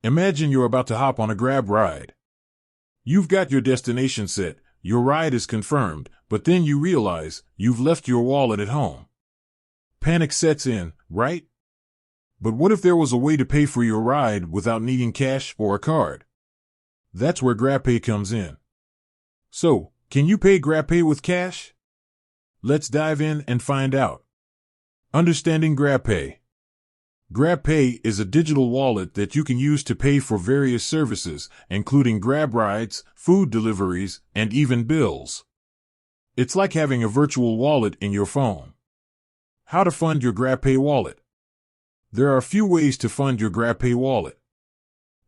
Imagine you're about to hop on a Grab ride. You've got your destination set, your ride is confirmed, but then you realize you've left your wallet at home. Panic sets in, right? But what if there was a way to pay for your ride without needing cash or a card? That's where Grabpay comes in. So, can you pay Grabpay with cash? Let's dive in and find out. Understanding Grabpay. Grabpay is a digital wallet that you can use to pay for various services, including Grab rides, food deliveries, and even bills. It's like having a virtual wallet in your phone. How to fund your Grabpay wallet. There are a few ways to fund your Grabpay wallet.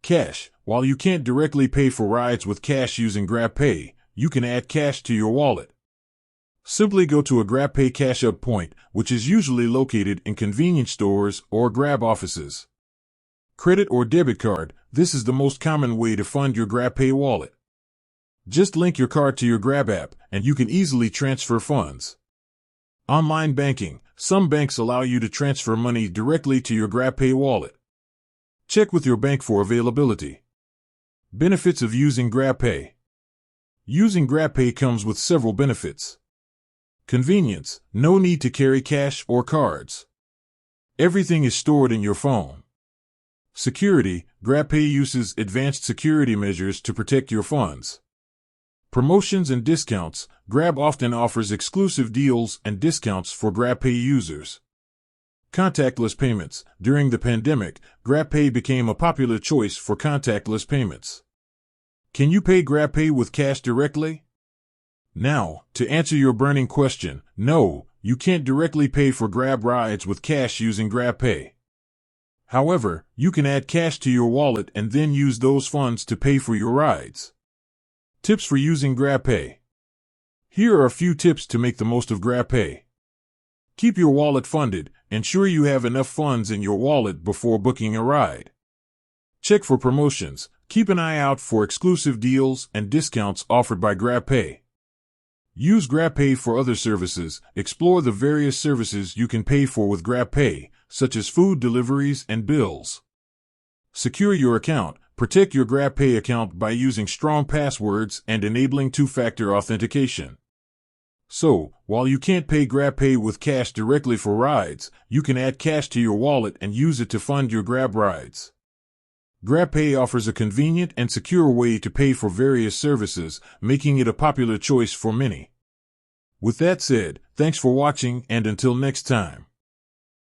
Cash. While you can't directly pay for rides with cash using Grabpay, you can add cash to your wallet. Simply go to a Grabpay Cash Up point, which is usually located in convenience stores or Grab offices. Credit or debit card. This is the most common way to fund your Grabpay wallet. Just link your card to your Grab app, and you can easily transfer funds. Online banking. Some banks allow you to transfer money directly to your Grabpay wallet. Check with your bank for availability. Benefits of using Grabpay. Using Grabpay comes with several benefits. Convenience. No need to carry cash or cards. Everything is stored in your phone. Security. Grabpay uses advanced security measures to protect your funds. Promotions and discounts. Grab often offers exclusive deals and discounts for Grabpay users. Contactless payments. During the pandemic, Grabpay became a popular choice for contactless payments. Can you pay Grabpay with cash directly? Now, to answer your burning question, no, you can't directly pay for Grab rides with cash using Grabpay. However, you can add cash to your wallet and then use those funds to pay for your rides. Tips for using Grabpay. Here are a few tips to make the most of Grabpay. Keep your wallet funded. Ensure you have enough funds in your wallet before booking a ride. Check for promotions. Keep an eye out for exclusive deals and discounts offered by Grabpay. Use Grabpay for other services. Explore the various services you can pay for with Grabpay, such as food deliveries and bills. Secure your account. Protect your Grabpay account by using strong passwords and enabling two-factor authentication. So, while you can't pay Grabpay with cash directly for rides, you can add cash to your wallet and use it to fund your Grab rides. Grabpay offers a convenient and secure way to pay for various services, making it a popular choice for many. With that said, thanks for watching, and until next time.